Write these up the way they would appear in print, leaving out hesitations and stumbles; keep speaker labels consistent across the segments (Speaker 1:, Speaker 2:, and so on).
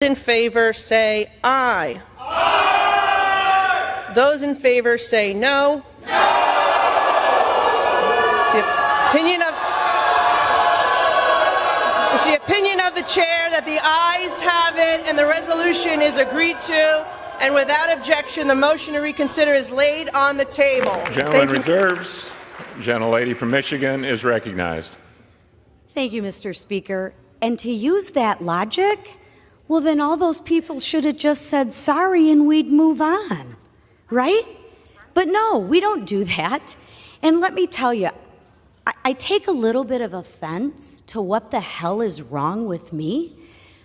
Speaker 1: In favor say aye. Aye. Those in favor say no. No. It's the opinion of the chair that the ayes have it and the resolution is agreed to. And without objection, the motion to reconsider is laid on the table.
Speaker 2: Gentleman reserves. Gentlelady from Michigan is recognized.
Speaker 3: Thank you, Mr. Speaker. And to use that logic, well, then all those people should have just said sorry and we'd move on, right? But no, we don't do that. And let me tell you, I take a little bit of offense to what the hell is wrong with me.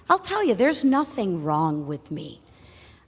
Speaker 3: I'll tell you, there's nothing wrong with me.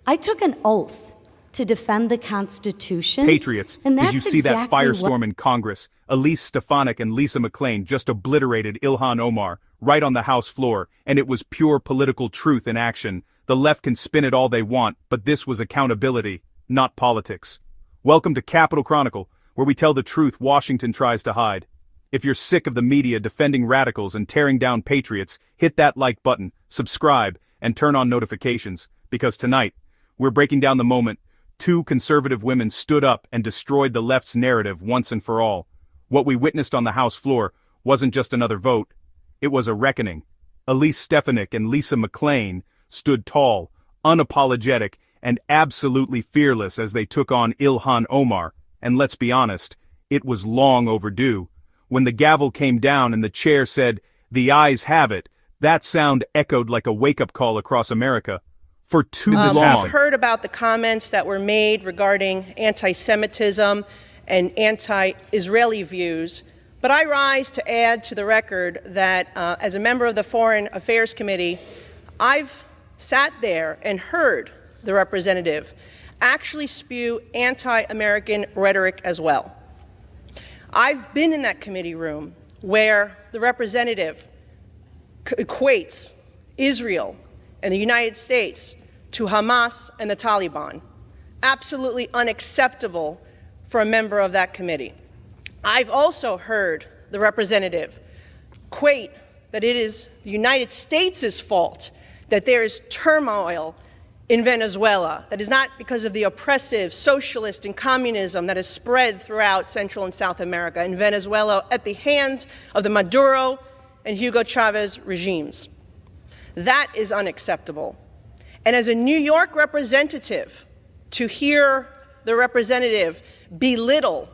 Speaker 3: I took an oath to defend the Constitution.
Speaker 4: Patriots,
Speaker 3: and that's
Speaker 4: did you see that firestorm in Congress? Elise Stefanik and Lisa McClain just obliterated Ilhan Omar right on the House floor, and it was pure political truth in action. The left can spin it all they want, but this was accountability, not politics. Welcome to Capitol Chronicle, where we tell the truth Washington tries to hide. If you're sick of the media defending radicals and tearing down patriots, hit that like button, subscribe, and turn on notifications, because tonight, we're breaking down the moment two conservative women stood up and destroyed the left's narrative once and for all. What we witnessed on the House floor wasn't just another vote. It was a reckoning. Elise Stefanik and Lisa McClain stood tall, unapologetic, and absolutely fearless as they took on Ilhan Omar. And let's be honest, it was long overdue. When the gavel came down and the chair said, "The ayes have it," that sound echoed like a wake-up call across America. For too long.
Speaker 1: I've heard about the comments that were made regarding anti-Semitism and anti-Israeli views, but I rise to add to the record that as a member of the Foreign Affairs Committee, I've sat there and heard the representative actually spew anti-American rhetoric as well. I've been in that committee room where the representative equates Israel and the United States to Hamas and the Taliban. Absolutely unacceptable for a member of that committee. I've also heard the representative equate that it is the United States' fault that there is turmoil in Venezuela, that is not because of the oppressive socialist and communism that has spread throughout Central and South America in Venezuela at the hands of the Maduro and Hugo Chavez regimes. That is unacceptable. And as a New York representative, to hear the representative belittle,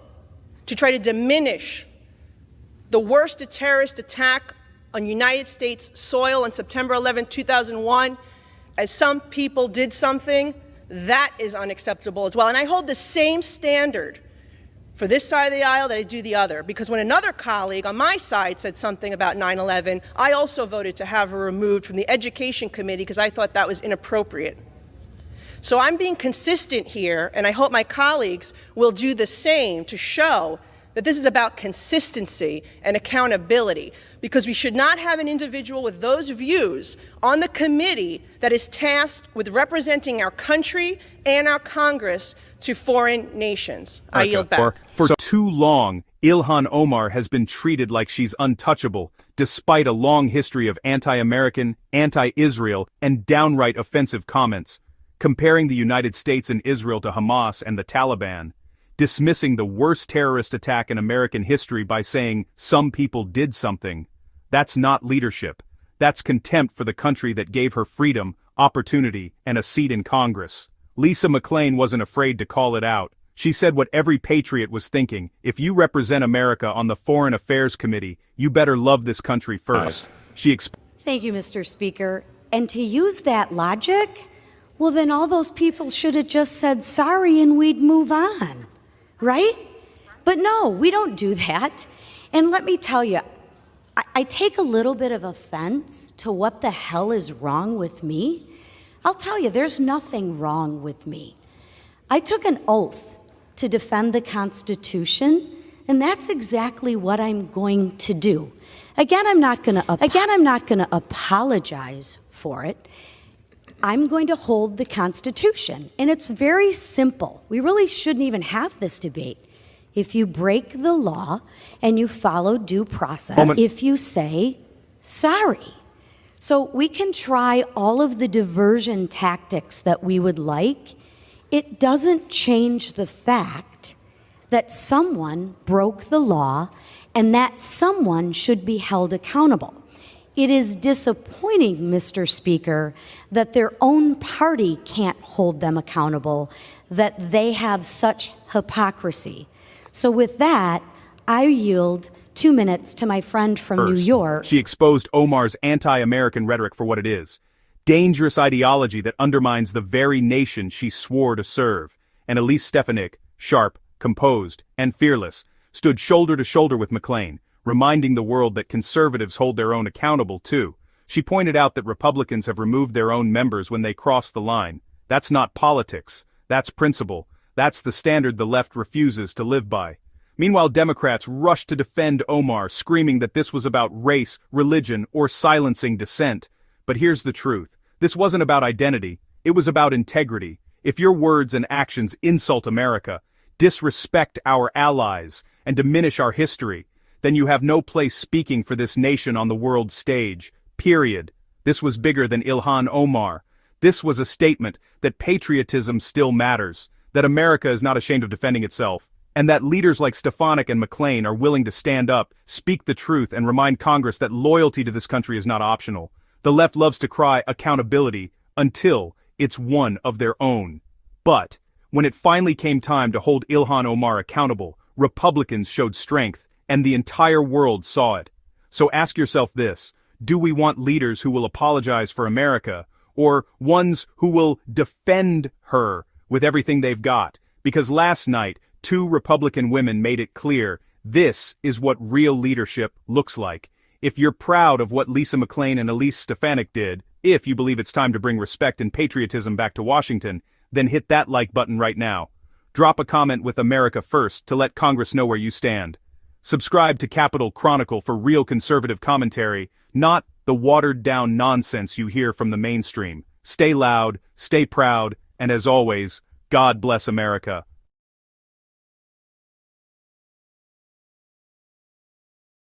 Speaker 1: to try to diminish the worst terrorist attack on United States soil on September 11, 2001, as some people did something, that is unacceptable as well. And I hold the same standard for this side of the aisle that I do the other, because when another colleague on my side said something about 9/11, I also voted to have her removed from the Education Committee because I thought that was inappropriate. So I'm being consistent here, and I hope my colleagues will do the same to show that this is about consistency and accountability, because we should not have an individual with those views on the committee that is tasked with representing our country and our Congress to foreign nations. I yield back.
Speaker 4: For too long, Ilhan Omar has been treated like she's untouchable, despite a long history of anti-American, anti-Israel, and downright offensive comments, comparing the United States and Israel to Hamas and the Taliban, dismissing the worst terrorist attack in American history by saying some people did something. That's not leadership. That's contempt for the country that gave her freedom, opportunity, and a seat in Congress. Lisa McClain wasn't afraid to call it out. She said what every patriot was thinking: if you represent America on the Foreign Affairs Committee, you better love this country first.
Speaker 3: Thank you, Mr. Speaker. And to use that logic, well, then all those people should have just said sorry and we'd move on, right? But no, we don't do that. And let me tell you, I take a little bit of offense to what the hell is wrong with me. I'll tell you, there's nothing wrong with me. I took an oath to defend the Constitution, and that's exactly what I'm going to do. Again, I'm not going to apologize for it. I'm going to hold the Constitution, and it's very simple. We really shouldn't even have this debate. If you break the law and you follow due process, if you say sorry. So we can try all of the diversion tactics that we would like. It doesn't change the fact that someone broke the law and that someone should be held accountable. It is disappointing, Mr. Speaker, that their own party can't hold them accountable, that they have such hypocrisy. So with that, I yield 2 minutes to my friend from New York.
Speaker 4: She exposed Omar's anti-American rhetoric for what it is. Dangerous ideology that undermines the very nation she swore to serve. And Elise Stefanik, sharp, composed, and fearless, stood shoulder to shoulder with McClain, reminding the world that conservatives hold their own accountable too. She pointed out that Republicans have removed their own members when they cross the line. That's not politics. That's principle. That's the standard the left refuses to live by. Meanwhile, Democrats rushed to defend Omar, screaming that this was about race, religion, or silencing dissent. But here's the truth. This wasn't about identity. It was about integrity. If your words and actions insult America, disrespect our allies, and diminish our history, then you have no place speaking for this nation on the world stage. Period. This was bigger than Ilhan Omar. This was a statement that patriotism still matters, that America is not ashamed of defending itself, and that leaders like Stefanik and McClain are willing to stand up, speak the truth, and remind Congress that loyalty to this country is not optional. The left loves to cry accountability until it's one of their own. But when it finally came time to hold Ilhan Omar accountable, Republicans showed strength, and the entire world saw it. So ask yourself this: do we want leaders who will apologize for America, or ones who will defend her with everything they've got? Because last night, 2 Republican women made it clear this is what real leadership looks like. If you're proud of what Lisa McClain and Elise Stefanik did, if you believe it's time to bring respect and patriotism back to Washington, then hit that like button right now. Drop a comment with America First to let Congress know where you stand. Subscribe to Capitol Chronicle for real conservative commentary, not the watered-down nonsense you hear from the mainstream. Stay loud, stay proud, and as always, God bless America.